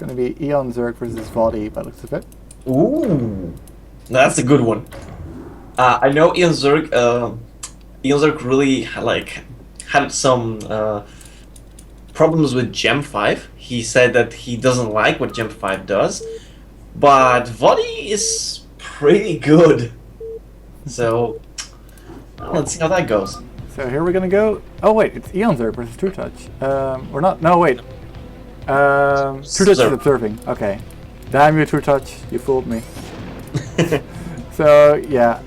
going to be eOnzErG versus vOddy by the looks of it. Ooh, that's a good one. I know eOnzErG. eOnzErG really had some problems with Gem 5. He said that he doesn't like what Gem 5 does, but vOddy is pretty good. So let's see how that goes. So here we're going to go. Oh wait, it's eOnzErG versus TrueTouch. Or not, no wait. TrueTouch is observing. Okay. Damn you, TrueTouch, you fooled me. So yeah,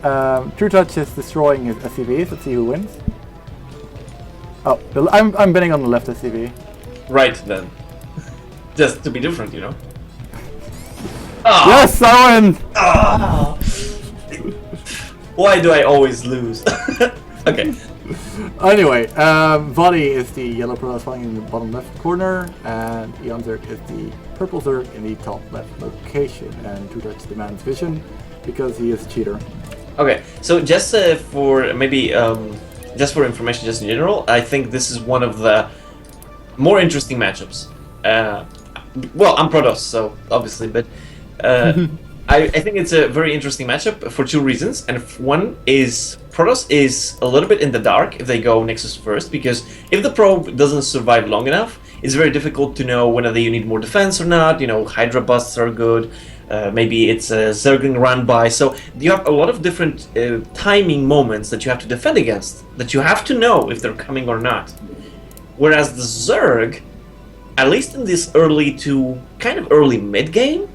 TrueTouch is destroying his SCVs. Let's see who wins. Oh, I'm betting on the left SCV. Right then. Just to be different, you know. Oh. Yes, I win! Oh. Why do I always lose? Okay. Anyway, vOddy is the yellow Protoss flying in the bottom left corner, and eOnzErG is the purple Zerg in the top left location, and TrueTouch demands vision because he is a cheater. Okay, so just for maybe just for information, just in general, I think this is one of the more interesting matchups. Well, I'm Protoss, so obviously, but I think it's a very interesting matchup for two reasons. And one is Protoss is a little bit in the dark if they go Nexus first, because if the probe doesn't survive long enough, it's very difficult to know whether you need more defense or not. You know, Hydra busts are good. Maybe it's a Zergling run by. So you have a lot of different timing moments that you have to defend against, that you have to know if they're coming or not. Whereas the Zerg, at least in this early to kind of early mid game,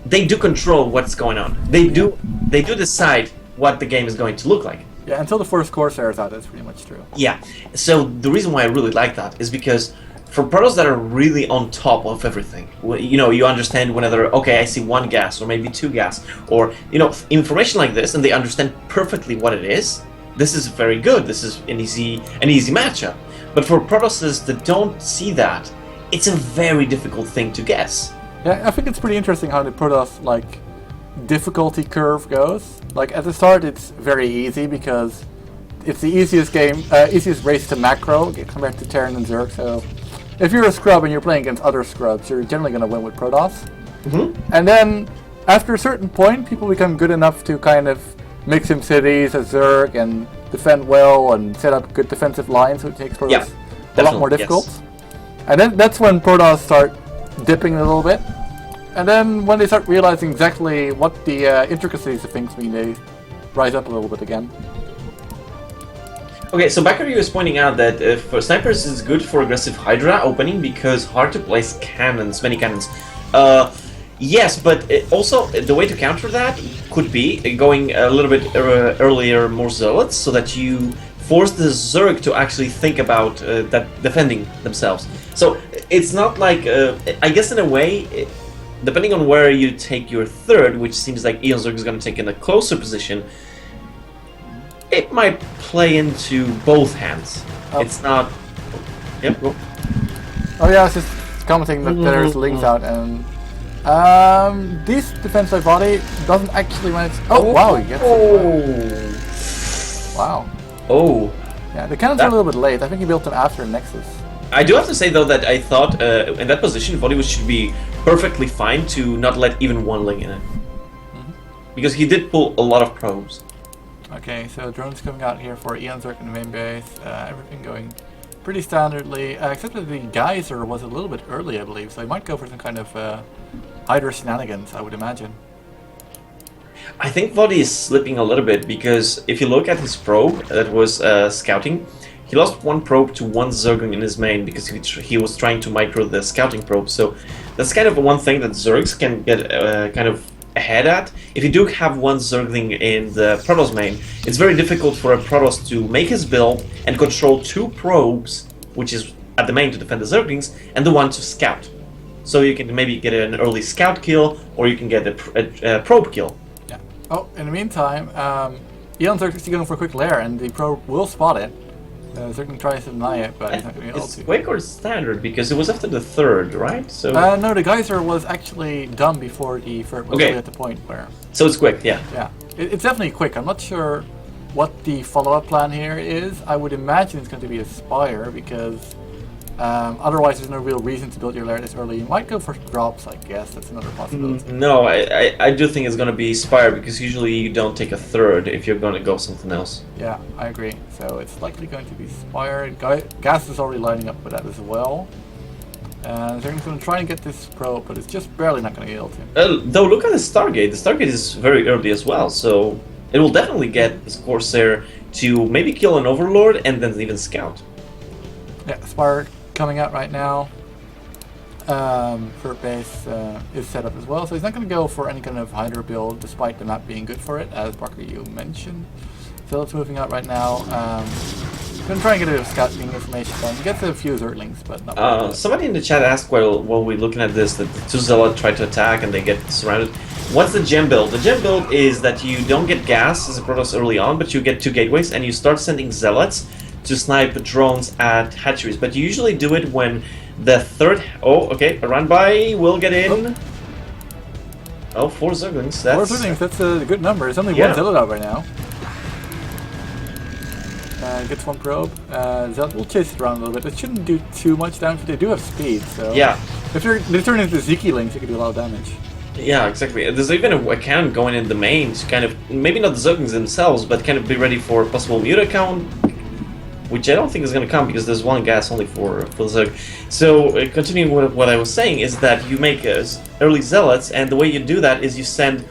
they do control what's going on. They do decide what the game is going to look like. Yeah, until the first Corsair is out, that's pretty much true. Yeah, so the reason why I really like that is because for Protoss that are really on top of everything, you know, you understand whenever, okay, I see one gas or maybe two gas, or, you know, information like this, and they understand perfectly what it is, this is very good, this is an easy matchup. But for Protosses that don't see that, it's a very difficult thing to guess. Yeah, I think it's pretty interesting how the Protoss, like, difficulty curve goes. Like, at the start it's very easy because it's the easiest race to macro compared to Terran and Zerg, so if you're a scrub and you're playing against other scrubs, you're generally going to win with Protoss. And then, after a certain point, people become good enough to kind of mix in cities as Zerg and defend well and set up good defensive lines, so it makes Protoss a lot more difficult. Yes. And then that's when Protoss start dipping a little bit. And then when they start realizing exactly what the intricacies of things mean, they rise up a little bit again. Okay, so Bakary was pointing out that for snipers is good for aggressive Hydra opening because hard to place cannons, many cannons. Yes, but also the way to counter that could be going a little bit earlier, more zealots, so that you force the Zerg to actually think about that defending themselves. So it's not like, I guess in a way, depending on where you take your third, which seems like eOnzErG is going to take in a closer position, it might play into both hands. Oh. It's not... Yep, go. Oh yeah, I was just commenting that there's links out, and this defense by vOddy doesn't actually manage... Oh, wow, he gets it. Wow. Oh. Yeah, the cannons are a little bit late. I think he built them after Nexus. I do have to say, though, that I thought in that position, vOddy should be perfectly fine to not let even one ling in it. Because he did pull a lot of probes. Okay, so drones coming out here for eOnzErG in the main base. Everything going pretty standardly, except that the geyser was a little bit early, I believe. So he might go for some kind of Hydra shenanigans, I would imagine. I think vOddy is slipping a little bit, because if you look at his probe that was scouting, he lost one probe to one Zergling in his main because he was trying to micro the scouting probe. So that's kind of one thing that Zergs can get kind of ahead at. If you do have one Zergling in the Protoss main, it's very difficult for a Protoss to make his build and control two probes, which is at the main to defend the Zerglings, and the one to scout. So you can maybe get an early scout kill, or you can get a probe kill. Yeah. Oh, in the meantime, eOnzErG is going for a quick lair, and the probe will spot it. Zergling tries to deny it, but he's not going to be able to. It's quick or standard, because it was after the third, right? So no, the geyser was actually done before the third was really at the point where... So it's quick, yeah. Yeah, it's definitely quick. I'm not sure what the follow-up plan here is. I would imagine it's going to be a Spire, because Otherwise, there's no real reason to build your lair this early. You might go for drops, I guess. That's another possibility. No, I do think it's going to be Spire, because usually you don't take a third if you're going to go something else. Yeah, I agree. So it's likely going to be Spire. Gas is already lining up with that as well. And they're going to try and get this probe, but it's just barely not going to get able to. Though, look at the Stargate. The Stargate is very early as well, so it will definitely get this Corsair to maybe kill an Overlord and then even scout. Yeah, Spire coming out right now. Fort base is set up as well, so he's not going to go for any kind of Hydra build, despite the map being good for it, as Parker, you mentioned. So it's moving out right now. Gonna try and get a bit of scouting information done. Gets a few Zerglings, but not somebody in the chat asked while we're looking at this that the two Zealots try to attack and they get surrounded. What's the gem build? The gem build is that you don't get gas as a Protoss early on, but you get 2 gateways and you start sending Zealots to snipe drones at hatcheries. But you usually do it when the third... Oh, okay, a run by will get in. Oh, 4 Zerglings. That's... 4 Zerglings, that's a good number. There's only 1 Zealot out right now. Gets 1 probe. Zealot will chase it around a little bit. It shouldn't do too much damage, but they do have speed, so... Yeah. If they turn into Ziki links, it could do a lot of damage. Yeah, exactly. There's even a cannon going in the main to kind of... Maybe not the Zerglings themselves, but kind of be ready for possible mute count, which I don't think is going to come because there's 1 gas only for the Zerg. So, continuing with what I was saying is that you make early Zealots, and the way you do that is you send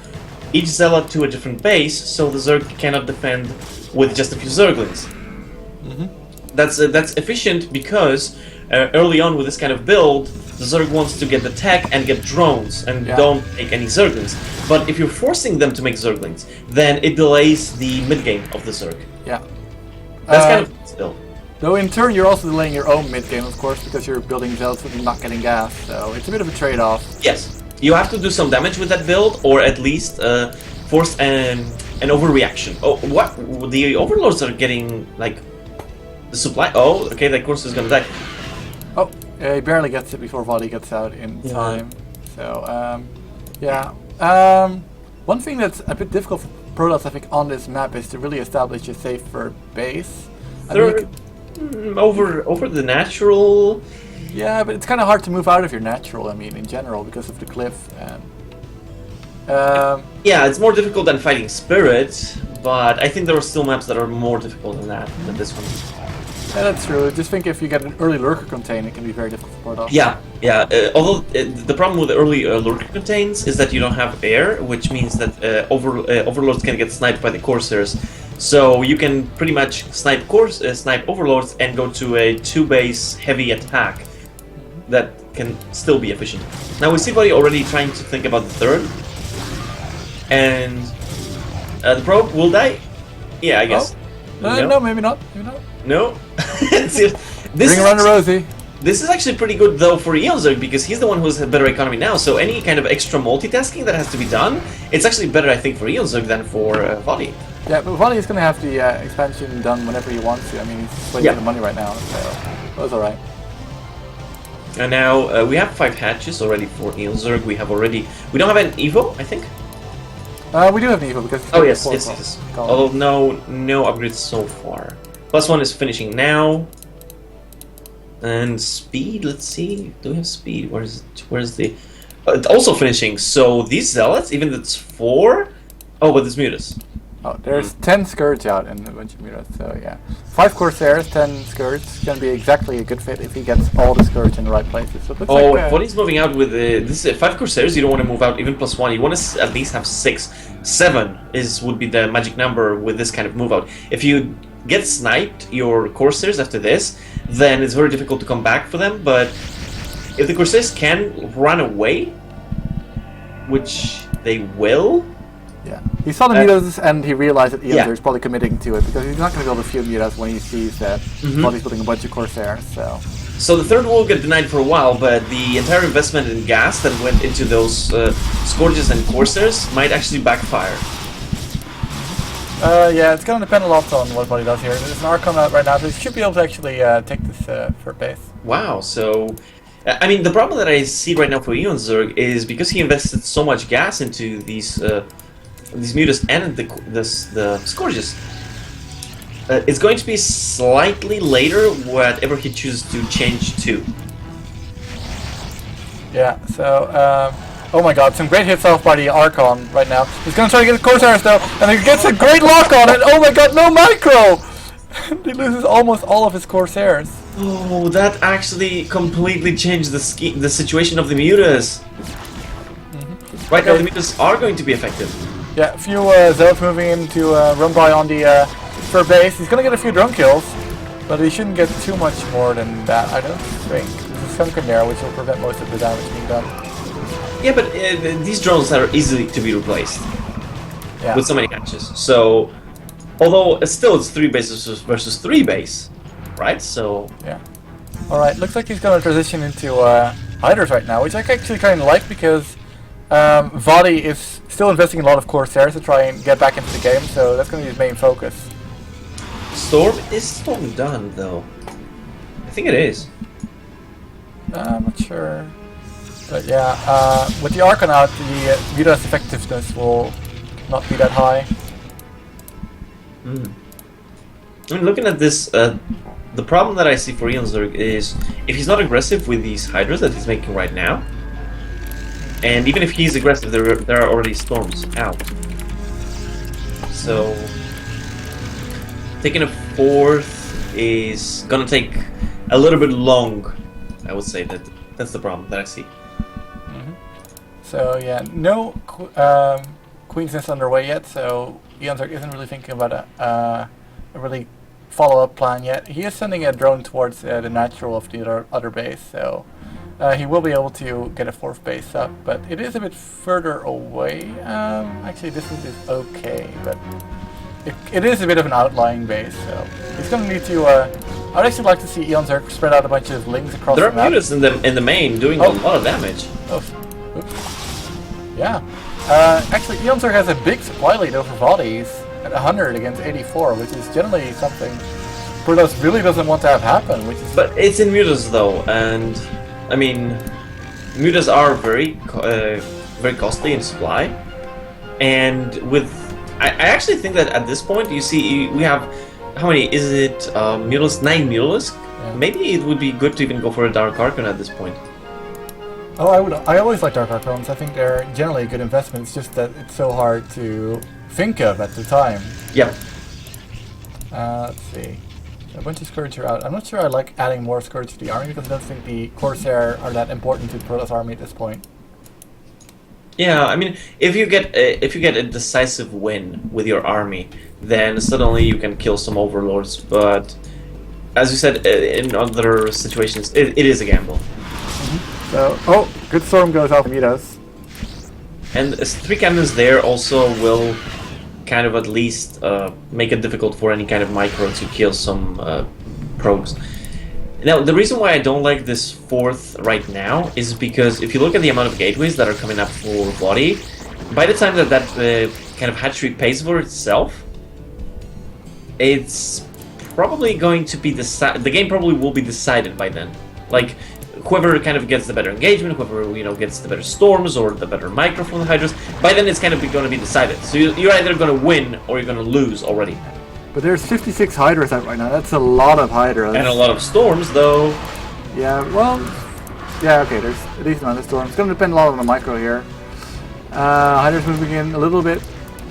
each Zealot to a different base, so the Zerg cannot defend with just a few Zerglings. That's efficient because early on with this kind of build, the Zerg wants to get the tech and get drones and don't take any Zerglings. But if you're forcing them to make Zerglings, then it delays the mid-game of the Zerg. Yeah. That's kind of still. Though in turn you're also delaying your own mid-game, of course, because you're building Zealots and not getting gas, so it's a bit of a trade-off. Yes. You have to do some damage with that build, or at least force an overreaction. Oh, what? The Overlords are getting, like... The supply... Oh, okay, that course is gonna die. Oh, he barely gets it before vOddy gets out in time. So, one thing that's a bit difficult for Protoss, I think, on this map is to really establish a safer base. Over the natural... Yeah, but it's kind of hard to move out of your natural, I mean, in general, because of the cliff. And, yeah, it's more difficult than fighting Spirit, but I think there are still maps that are more difficult than that, than this one. Yeah, that's true. Just think if you get an early lurker contain, it can be very difficult for Protoss. Yeah, yeah. Although the problem with the early lurker contains is that you don't have air, which means that Overlords can get sniped by the Corsairs. So you can pretty much snipe Overlords and go to a 2-base heavy attack that can still be efficient. Now we see vOddy already trying to think about the third, and the probe will die. Yeah, I guess. Oh. No, maybe not. Maybe not. No. Bring around the Rosie. This is actually pretty good though for eOnzErG because he's the one who has a better economy now. So any kind of extra multitasking that has to be done, it's actually better, I think, for eOnzErG than for vOddy. Yeah, but vOddy is going to have the expansion done whenever he wants to. I mean, he's waiting for the money right now, so that's alright. And now we have 5 hatches already for eOnzErG. We don't have an Evo, I think. We do have an Evo because. Oh yes. Although no upgrades so far. +1 is finishing now. And speed, let's see. Do we have speed? Where's the... it's also finishing. So these Zealots, even though it's 4... Oh, but it's Mutas. Oh, there's 10 Scourge out and a bunch of Mutas, so yeah. 5 Corsairs, 10 Scourge. It's going to be exactly a good fit if he gets all the Scourge in the right places. So if vOddy's moving out with this 5 Corsairs, you don't want to move out even +1. You want to at least have 6. 7 would be the magic number with this kind of move out. If you get sniped, your Corsairs after this, then it's very difficult to come back for them, but if the Corsairs can run away, which they will... Yeah, he saw the Mutas and he realized that eOnzErG is probably committing to it, because he's not going to build a few Mutas when he sees that vOddy's building a bunch of Corsairs, so... So the third will get denied for a while, but the entire investment in gas that went into those Scourges and Corsairs might actually backfire. Yeah, it's going to depend a lot on what vOddy does here. There's an Archon out right now, so he should be able to actually take this for base. Wow, so... I mean, the problem that I see right now for eOnzErG is because he invested so much gas into these Mutas and the Scourges, It's going to be slightly later, whatever he chooses to change to. Yeah, so, oh my god, some great hits off by the Archon right now. He's gonna try to get the Corsairs though, and he gets a great lock on it! Oh my god, no micro! He loses almost all of his Corsairs. Oh, that actually completely changed the situation of the mutas. Right now, the mutas are going to be effective. Yeah, a few zones moving in to run by on the for base. He's gonna get a few drone kills, but he shouldn't get too much more than that, I don't think. There's a Sunken there, which will prevent most of the damage being done. Yeah, but these drones are easily to be replaced with so many catches. So, although still it's 3 bases versus 3 base, right? So yeah. All right, looks like he's gonna transition into Hydras right now, which I actually kind of like because vOddy is still investing in a lot of Corsairs to try and get back into the game, so that's gonna be his main focus. Storm is Storm done though? I think it is. I'm not sure. But yeah, with the Archon out, the Vita's effectiveness will not be that high. I mean, looking at this, the problem that I see for eOnzErG is if he's not aggressive with these Hydras that he's making right now, and even if he's aggressive, there are already Storms out. So taking a 4th is gonna take a little bit long. I would say that's the problem that I see. So yeah, no Queen's Nest underway yet, so eOnzErG isn't really thinking about a really follow-up plan yet. He is sending a drone towards the natural of the other base, so he will be able to get a 4th base up, but it is a bit further away. Actually, distance is okay, but it is a bit of an outlying base, so he's going to need to... I'd actually like to see eOnzErG spread out a bunch of lings across the map. There are mutas in the main doing a lot of damage. Oh, oops. Yeah. Actually, eOnzErG has a big supply lead over vOddy's at 100 against 84, which is generally something Protoss really doesn't want to have happen. Which is but it's in mutas though, and I mean, mutas are very costly in supply, and with I actually think that at this point you see we have how many is it Mutalisk 9 Mutalisk? Yeah. Maybe it would be good to even go for a Dark Archon at this point. Oh, I always like Dark Archons. I think they're generally a good investment. It's just that it's so hard to think of at the time. Yeah. Let's see. A bunch of Scourge are out. I'm not sure I like adding more Scourge to the army because I don't think the Corsair are that important to the Protoss army at this point. Yeah, I mean, if you get a decisive win with your army, then suddenly you can kill some overlords. But as you said, in other situations, it is a gamble. So, oh, good storm goes off Midas. And 3 cannons there also will kind of at least make it difficult for any kind of micro to kill some probes. Now, the reason why I don't like this 4th right now is because if you look at the amount of gateways that are coming up for vOddy, by the time that kind of hatchery pays for itself, it's probably going to be the game probably will be decided by then. Like, whoever kind of gets the better engagement, whoever gets the better storms or the better micro from the Hydras, by then it's kind of going to be decided. So you're either going to win or you're going to lose already. But there's 56 Hydras out right now. That's a lot of Hydras. And a lot of storms, though. Yeah, well, yeah, okay. There's a decent amount of storms. It's going to depend a lot on the micro here. Hydras moving in a little bit,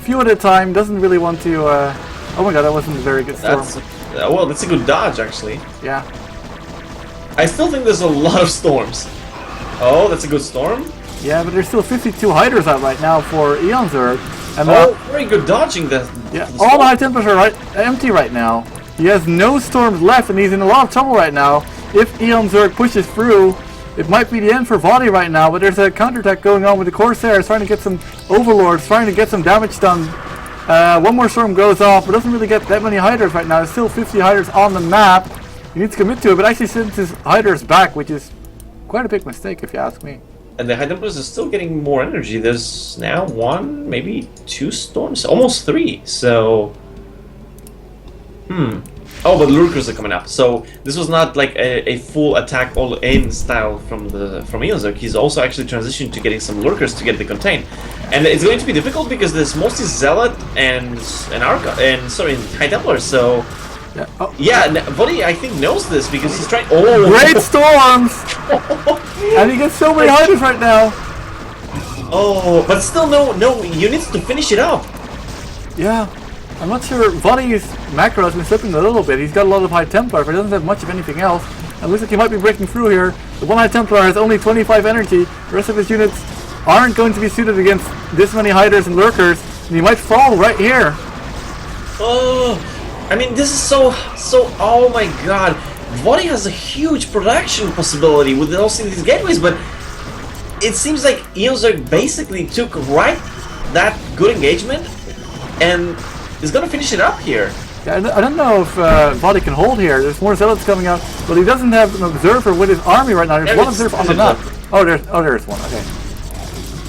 few at a time. Doesn't really want to. Oh my god, that wasn't a very good storm. Well, that's a good dodge, actually. Yeah. I still think there's a lot of storms. Oh, that's a good storm? Yeah, but there's still 52 Hydras out right now for eOnzErG. And very good dodging that. Yeah, all the high temperatures are empty right now. He has no storms left and he's in a lot of trouble right now. If eOnzErG pushes through, it might be the end for vOddy right now, but there's a counterattack going on with the Corsairs trying to get some Overlords, trying to get some damage done. One more storm goes off, but doesn't really get that many Hydras right now. There's still 50 Hydras on the map. He needs to commit to it, but actually sends his Hydras back, which is quite a big mistake if you ask me. And the High Templars are still getting more energy. There's now 1, maybe 2 storms, almost 3. So, Oh, but lurkers are coming up. So this was not like a full attack all-in style from eOnzErG. He's also actually transitioned to getting some lurkers to get the contain, and it's going to be difficult because there's mostly zealot and high templar. So Yeah. Oh. yeah, vOddy I think knows this because he's trying. Oh, Great storms! And he gets so many hiders right now. Oh, but still no units to finish it up. Yeah. I'm not sure. vOddy's macro has been slipping a little bit. He's got a lot of high templar, but he doesn't have much of anything else. It looks like he might be breaking through here. The one high templar has only 25 energy. The rest of his units aren't going to be suited against this many hiders and lurkers, and he might fall right here. Oh, I mean, this is so. Oh my God, vOddy has a huge production possibility with also these gateways, but it seems like eOnzErG basically took that good engagement and is gonna finish it up here. Yeah, I don't know if vOddy can hold here. There's more zealots coming out, but he doesn't have an observer with his army right now. There's one observer on the map. Oh, there's one. Okay,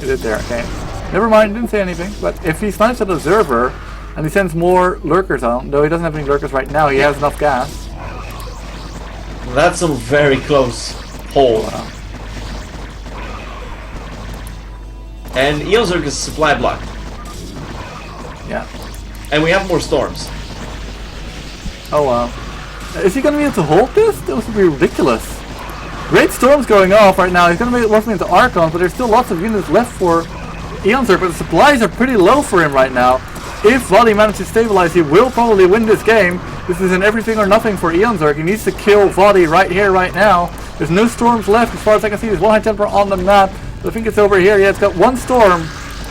it is there. Okay, never mind. Didn't say anything. But if he snipes an observer and he sends more lurkers on, though he doesn't have any lurkers right now, he has enough gas. That's a very close hole. Wow. And eOnzErG is supply block. Yeah. And we have more storms. Oh wow. Is he going to be able to hold this? That would be ridiculous. Great storms going off right now. He's going to be working into Archons, but there's still lots of units left for eOnzErG, but the supplies are pretty low for him right now. If vOddy manages to stabilize, he will probably win this game. This is an everything or nothing for eOnzErG. He needs to kill vOddy right here, right now. There's no storms left as far as I can see. There's one high templar on the map. I think it's over here. Yeah, it's got one storm.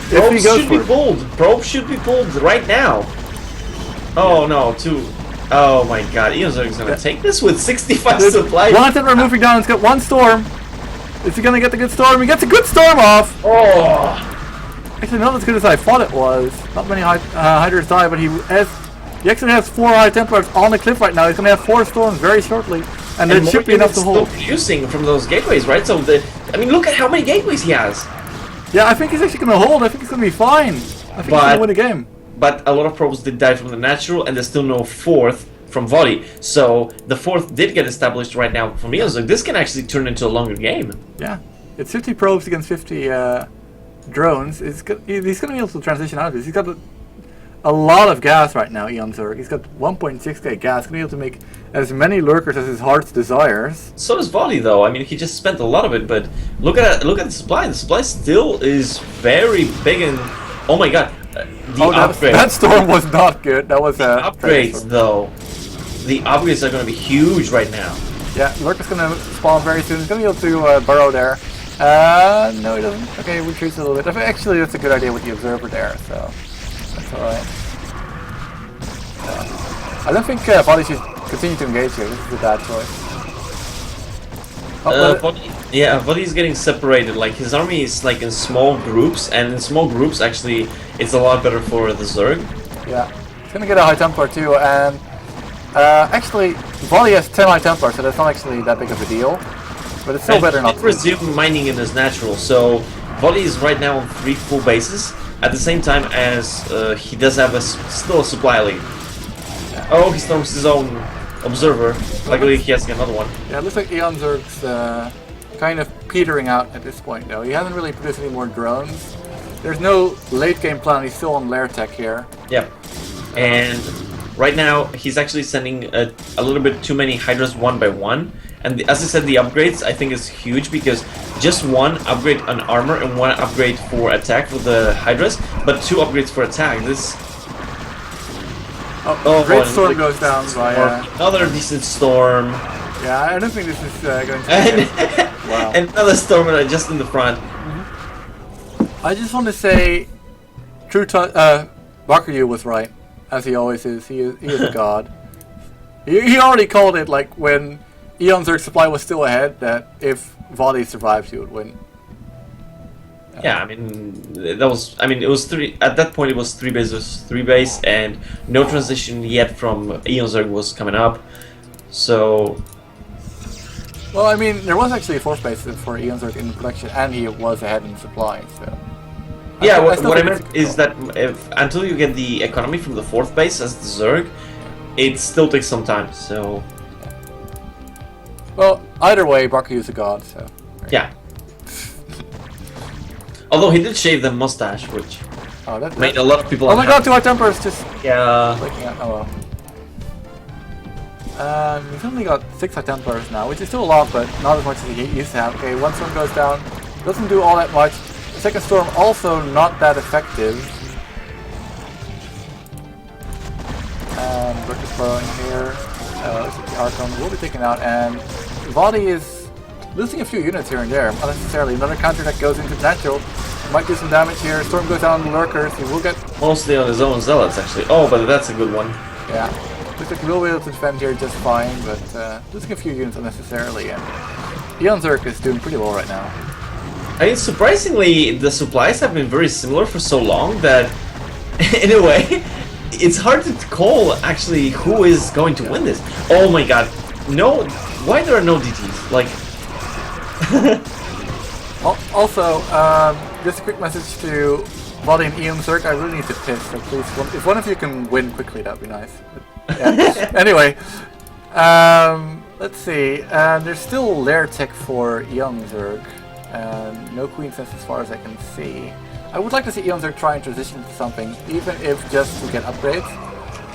Probes should be pulled. Probes should be pulled right now. Oh no, two. Oh my God, eOnzErG is gonna take this with 65 supplies. One templar moving down. It's got one storm. Is he gonna get the good storm? He gets a good storm off. Oh. Actually, not as good as I thought it was. Not many hiders die, but he actually has 4 high templars on the cliff right now. He's gonna have 4 storms very shortly, and it should be enough to hold. Still producing from those gateways, right? So I mean, look at how many gateways he has. Yeah, I think he's actually gonna hold. I think he's gonna be fine. I think he's gonna win the game. But a lot of probes did die from the natural, and there's still no 4th from vOddy. So the 4th did get established right now from eOnzErG. This can actually turn into a longer game. Yeah, it's 50 probes against 50 drones. He's gonna be able to transition out of this. He's got a lot of gas right now, eOnzErG. He's got 1.6k gas. He's gonna be able to make as many lurkers as his heart's desires. So does vOddy, though. I mean, he just spent a lot of it, but look at the supply. The supply still is very big, and oh my God, the upgrade. That storm was not good. That was upgrades, though. The upgrades are going to be huge right now. Yeah, lurker's gonna spawn very soon. He's gonna be able to burrow there. No, he doesn't. Okay, we retreats a little bit. Actually, that's a good idea with the observer there, so that's alright. I don't think vOddy should continue to engage here. This is a bad choice. vOddy's getting separated. Like, his army is like in small groups, and in small groups, actually, it's a lot better for the Zerg. Yeah, he's gonna get a high templar too, and actually, vOddy has 10 high templar, so that's not actually that big of a deal. But it's still better not to. Resume mining in his natural, so vOddy is right now on 3 full bases, at the same time as he does have still a supply lead. Yeah. Oh, he storms his own observer. Luckily, he has another one. Yeah, it looks like eOnzErG's kind of petering out at this point, though. He hasn't really produced any more drones. There's no late game plan. He's still on lair tech here. Yep. And right now, he's actually sending a little bit too many Hydras one by one. And as I said, the upgrades I think is huge because just one upgrade on armor and one upgrade for attack for the Hydras, but 2 upgrades for attack. This. Great storm goes down by another decent storm. Yeah, I don't think this is going to. Wow. And another storm just in the front. I just want to say, Bakuryu was right, as he always is. He is a god. He already called it, like when eOnzErG's supply was still ahead, that if vOddy survived, he would win. Yeah, I mean, that was. I mean, it was 3. At that point, it was 3 bases, 3 base, and no transition yet from eOnzErG was coming up. So. Well, I mean, there was actually a 4th base for eOnzErG in production, and he was ahead in supply. So. Yeah, what I meant is that until you get the economy from the 4th base as the Zerg, it still takes some time. So Well, either way, Baku's a god, so... yeah. Although he did shave the mustache, which made a lot of people. Oh my god, 2 high tempers just... Yeah. Oh well. He's only got 6 high templars now, which is still a lot, but not as much as he used to have. Okay, one storm goes down, doesn't do all that much. The second storm also not that effective. And Brook is blowing here. Looks like the Archon will be taken out, and vOddy is losing a few units here and there, unnecessarily. Another counter that goes into natural. Might do some damage here. Storm goes down on the lurkers. He will get... Mostly on his own zealots, actually. Oh, but that's a good one. Yeah. Looks like we'll be able to defend here just fine, but losing a few units unnecessarily, and eOnzErG is doing pretty well right now. I mean, surprisingly, the supplies have been very similar for so long that, in a way, it's hard to call, actually, who is going to win this. Oh my god. No, why there are no DTs? Like... Also, just a quick message to vOddy and eOnzErG. I really need to piss, so please, if one of you can win quickly, that'd be nice. But, yeah. Anyway, let's see. There's still lair tech for eOnzErG, and no queen sense as far as I can see. I would like to see eOnzErG try and transition to something, even if just to get upgrades.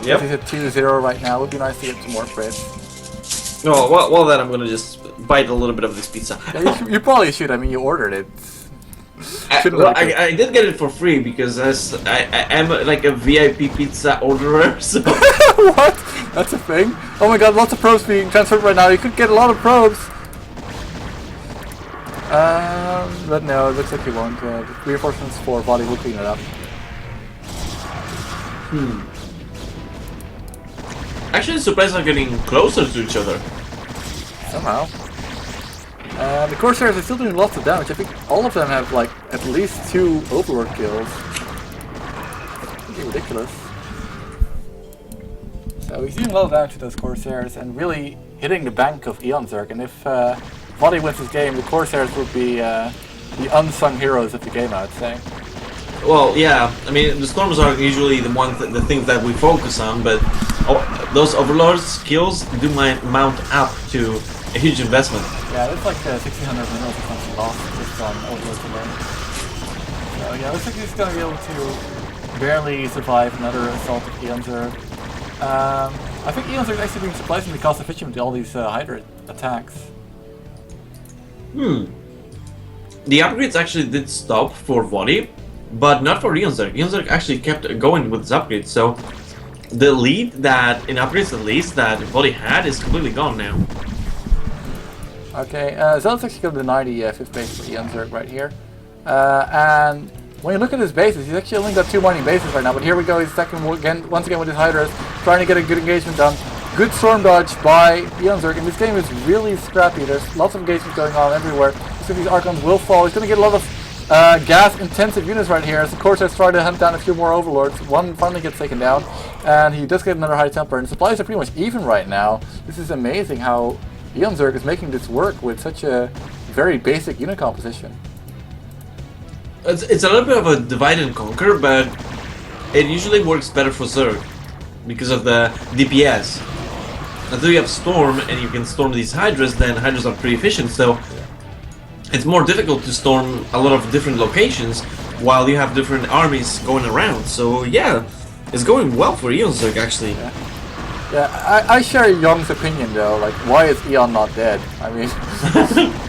Yep. He's at 2-0 right now. It would be nice to get some more upgrades. Oh, well then I'm gonna just bite a little bit of this pizza. Yeah, you probably should. I mean, you ordered it. I did get it for free because I am like a VIP pizza orderer. So. What? That's a thing? Oh my god, lots of probes being transferred right now. You could get a lot of probes. But no, it looks like you won't. The reinforcements for vOddy will clean it up. Actually, the supplies are getting closer to each other. Somehow. The Corsairs are still doing lots of damage. I think all of them have like at least 2 Overlord kills. Pretty ridiculous. So he's doing a lot of damage to those Corsairs and really hitting the bank of eOnzErG. And if vOddy wins this game, the Corsairs would be the unsung heroes of the game, I would say. Well, yeah. I mean, the storms are usually the things that we focus on, but those Overlord skills do mount up to a huge investment. Yeah, it's like 1600 minerals or something lost just on Overlord alone. So yeah, looks like he's going to be able to barely survive another assault of eOnzErG. I think eOnzErG is actually being surprisingly cost efficient with all these Hydra attacks. The upgrades actually did stop for vOddy, but not for eOnzErG. eOnzErG actually kept going with his upgrades, so the lead that, in upgrades at least, that vOddy had is completely gone now. Okay, Zealot's actually going to deny the 5th base for eOnzErG right here. And when you look at his bases, he's actually only got 2 mining bases right now, but here we go, he's attacking once again with his Hydras, trying to get a good engagement done. Good storm dodge by eOnzErG, and this game is really scrappy. There's lots of engagement going on everywhere. So these Archons will fall. He's going to get a lot of gas-intensive units right here as the Corsairs try to hunt down a few more Overlords. One finally gets taken down, and he does get another high temper, and supplies are pretty much even right now. This is amazing how eOnzErG is making this work with such a very basic unit composition. It's a little bit of a divide and conquer, but it usually works better for Zerg because of the DPS. Until you have Storm and you can storm these Hydras, then Hydras are pretty efficient, so it's more difficult to storm a lot of different locations while you have different armies going around. So yeah, it's going well for eOnzErG actually. Yeah, I share Young's opinion though, like why is Eon not dead? I mean,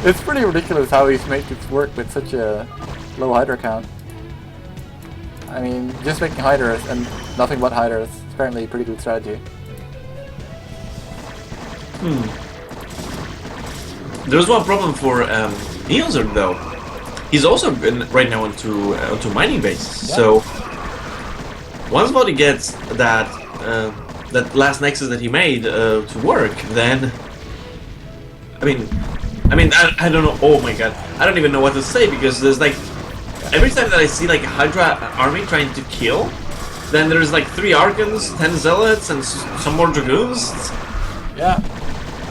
it's pretty ridiculous how he's made this work with such a low Hydra count. I mean, just making Hydras and nothing but Hydras is apparently a pretty good strategy. There's one problem for eOnzErG though. He's also right now onto mining base. Yeah. So once vOddy gets that that last nexus that he made to work, then I mean I don't know. Oh my god, I don't even know what to say because there's like every time that I see like a Hydra army trying to kill, then there's like 3 Archons, 10 Zealots, and some more Dragoons. Yeah.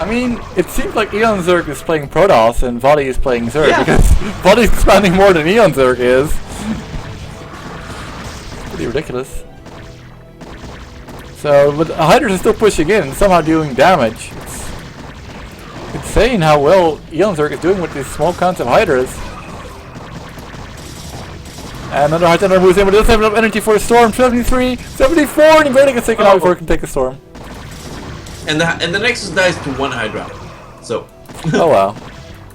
I mean, it seems like eOnzErG is playing Protoss and vOddy is playing Zerg, yeah. Because vOddy's expanding more than eOnzErG is. Pretty ridiculous. So, but the Hydras are still pushing in and somehow doing damage. It's insane how well eOnzErG is doing with these small counts of Hydras. And another High Templar moves in, but it doesn't have enough energy for a storm. 73, 74, and Grady gets taken out before it can take a storm. And the Nexus dies to 1 Hydra. So. Oh wow.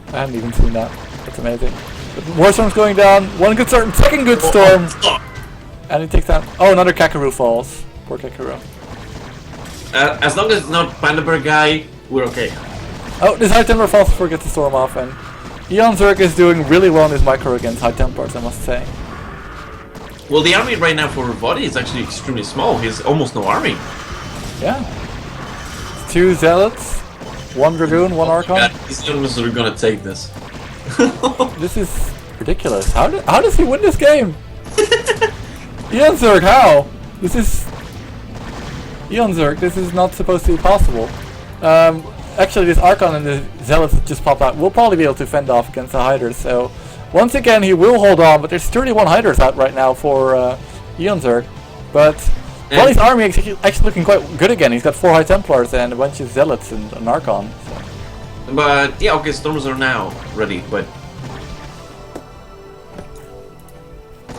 I hadn't even seen that. That's amazing. But more storms going down. One good storm, second good storm. And he takes down. Oh, another Kakaroo falls. Poor Kakaroo. As long as it's not Pandaberg guy, we're okay. Oh, this High Templar falls before it gets the storm off, and eOnzErG is doing really well in his micro against High Templars, I must say. Well, the army right now for vOddy is actually extremely small. He has almost no army. Yeah. 2 Zealots, 1 Dragoon, 1 Archon. God, these humans are gonna take this. This is ridiculous. How does he win this game? eOnzErG, how? This is... eOnzErG, this is not supposed to be possible. Actually, this Archon and the Zealots just popped out. We'll probably be able to fend off against the Hydras, so... Once again, he will hold on, but there's 31 Hydras out right now for eOnzErG. But vOddy's army is actually looking quite good again. He's got 4 High Templars and a bunch of Zealots and an Archon. So. But, yeah, okay, Storms are now ready, but...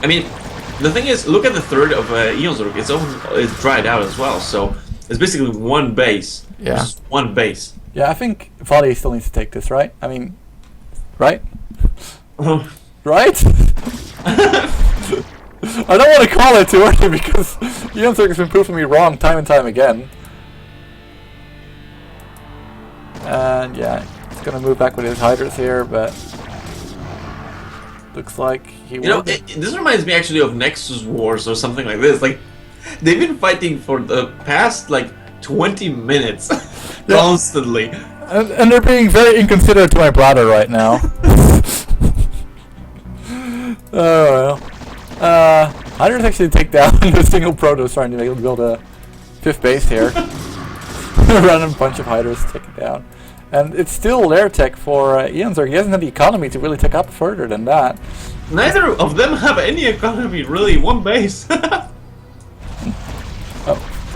I mean, the thing is, look at the third of eOnzErG. It's dried out as well, so it's basically 1 base. Yeah. Just 1 base. Yeah, I think vOddy still needs to take this, right? I mean, right? Right? I don't want to call it too early because eOnzErG has been proving me wrong time and time again. And yeah, he's gonna move back with his Hydras here, but looks like he will. You know, this reminds me actually of Nexus Wars or something like this. Like, they've been fighting for the past like 20 minutes constantly. And they're being very inconsiderate to my brother right now. Oh well. Hydras actually take down the single Protoss trying to build a 5th base here. A random bunch of Hydras take it down. And it's still their tech for eOnzErG. He hasn't had the economy to really take up further than that. Neither of them have any economy, really. 1 base.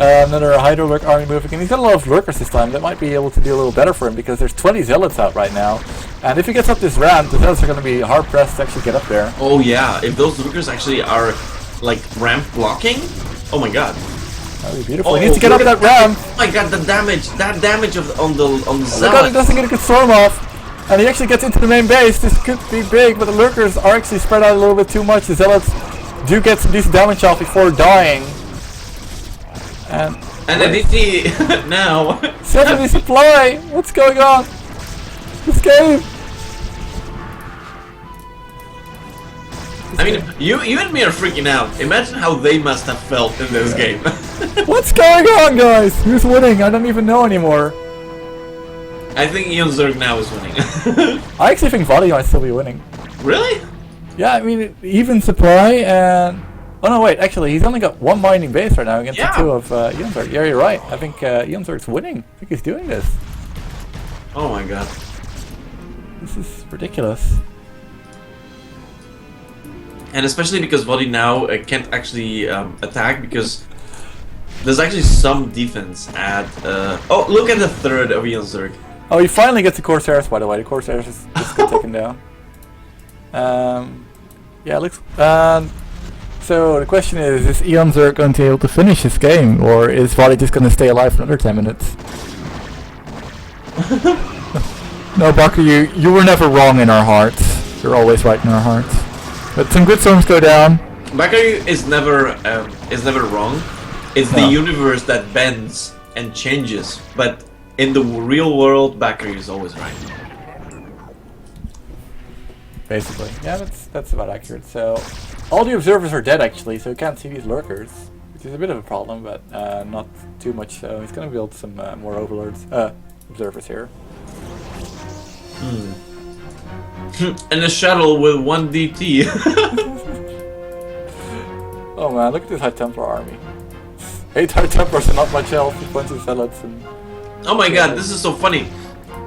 Another Hydra Lurk army moving, and he's got a lot of Lurkers this time. That might be able to do a little better for him because there's 20 Zealots out right now. And if he gets up this ramp, the Zealots are going to be hard pressed to actually get up there. Oh yeah, if those Lurkers actually are like ramp blocking, oh my god. That would be beautiful. He needs to get up that ramp. Oh my god, the damage! That damage on the Zealot. Oh god, he doesn't get a good storm off. And he actually gets into the main base. This could be big, but the Lurkers are actually spread out a little bit too much. The Zealots do get some decent damage off before dying. And the DT now. 70 supply! What's going on? This game! I mean, you and me are freaking out. Imagine how they must have felt in this game. What's going on, guys? Who's winning? I don't even know anymore. I think eOnzErG now is winning. I actually think vOddy might still be winning. Really? Yeah, I mean, even supply and... Oh no, wait, actually, he's only got 1 mining base right now against the 2 of eOnzErG. Yeah, you're right. I think eOnzErG's winning. I think he's doing this. Oh my god. This is ridiculous. And especially because vOddy now can't actually attack because there's actually some defense at... Oh, look at the third of eOnzErG. Oh, he finally gets the Corsairs, by the way. The Corsairs just get taken down. Yeah, it looks... So the question is eOnzErG going to be able to finish this game, or is vOddy just going to stay alive for another 10 minutes? No, Baku, you were never wrong in our hearts. You're always right in our hearts. But some good storms go down. Bakary is never wrong. It's the universe that bends and changes, but in the real world, Bakary is always right. Basically, yeah, that's about accurate. So, all the observers are dead actually, so you can't see these lurkers, which is a bit of a problem, but not too much. So he's gonna build some more overlords, observers here. And a shuttle with 1 DT. Oh man, look at this High Templar army. 8 High Templars and not much else, a bunch of zealots and... Oh my god, this is so funny.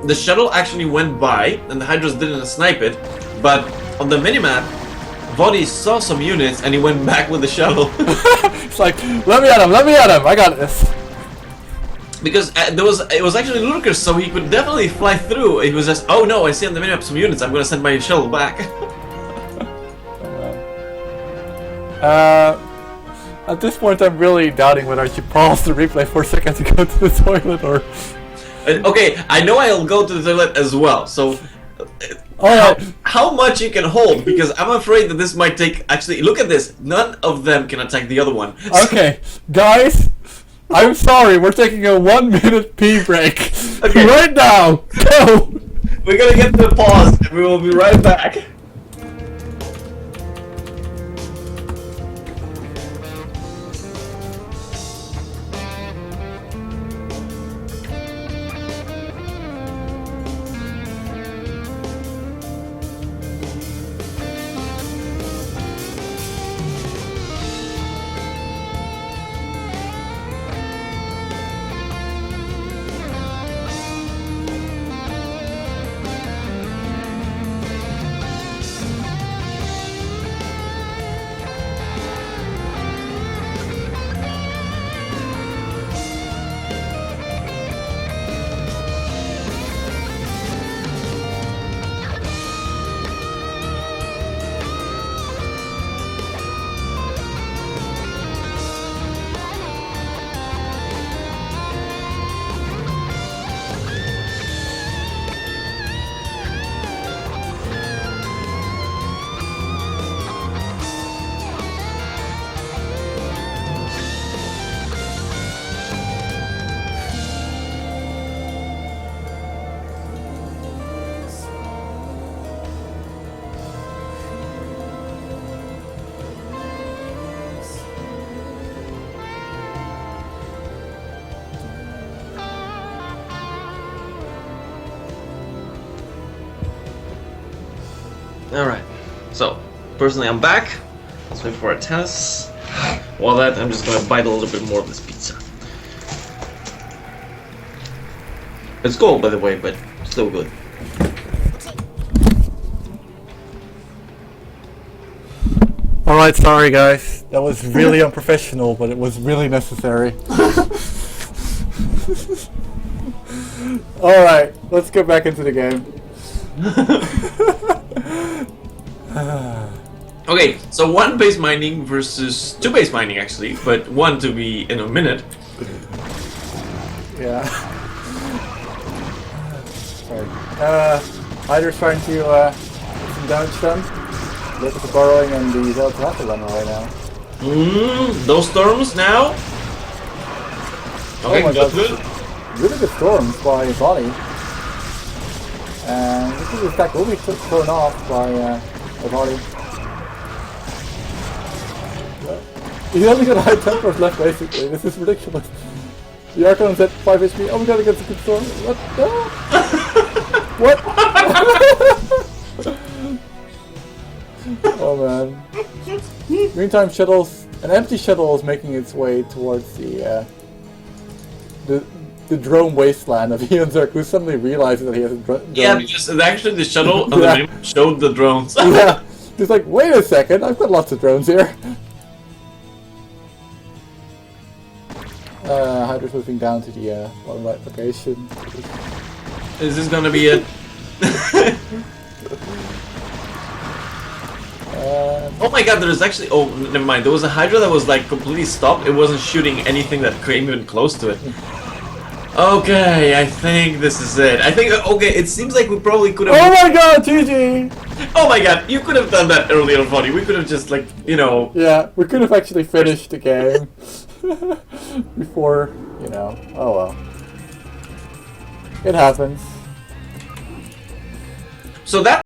The shuttle actually went by, and the Hydras didn't snipe it, but on the minimap, vOddy saw some units and he went back with the shuttle. It's like, let me at him, I got this. Because it was actually ludicrous, so he could definitely fly through. He was just, oh no, I see on the minimap some units, I'm gonna send my shuttle back. At this point I'm really doubting whether I should pause the replay for a second to go to the toilet or... Okay, I know I'll go to the toilet as well, so... Alright. How much you can hold, because I'm afraid that this might take... Actually, look at this, none of them can attack the other one. Okay, guys, I'm sorry, we're taking a 1 minute pee break. Okay. Right now, go! We're gonna get to the pause, and we will be right back. Alright, so, personally I'm back. Let's wait for a test. While that, I'm just gonna bite a little bit more of this pizza. It's cold, by the way, but still good. Alright, sorry guys. That was really unprofessional, but it was really necessary. Alright, let's get back into the game. Okay, so 1 base mining versus 2 base mining actually, but 1 to be in a minute. Yeah. Sorry. Hydra's trying to get some damage done. Look at the borrowing and the Delta Raptor runner right now. Those storms now? Okay, oh my that's God. good. Really good storms by vOddy. And this is the attack will be thrown off by vOddy. He's only got high tempers left basically, this is ridiculous. The Archon's at 5 HP, oh my god, against a good storm. What? What? Oh man. Meantime, an empty shuttle is making its way towards the drone wasteland of eOnzErG, who suddenly realizes that he has a drone. Yeah, because actually the shuttle on the map showed the drones. Yeah, he's like, wait a second, I've got lots of drones here. Hydra's moving down to the bottom right location. Is this gonna be it? Oh my god, there's actually... Oh, never mind. There was a Hydra that was like completely stopped. It wasn't shooting anything that came even close to it. Okay, I think this is it. I think... Okay, it seems like we probably could have... Oh my god, GG! Oh my god, you could have done that earlier, vOddy. We could have just like, you know... Yeah, we could have actually finished the game. Before, you know... Oh well. It happens. So that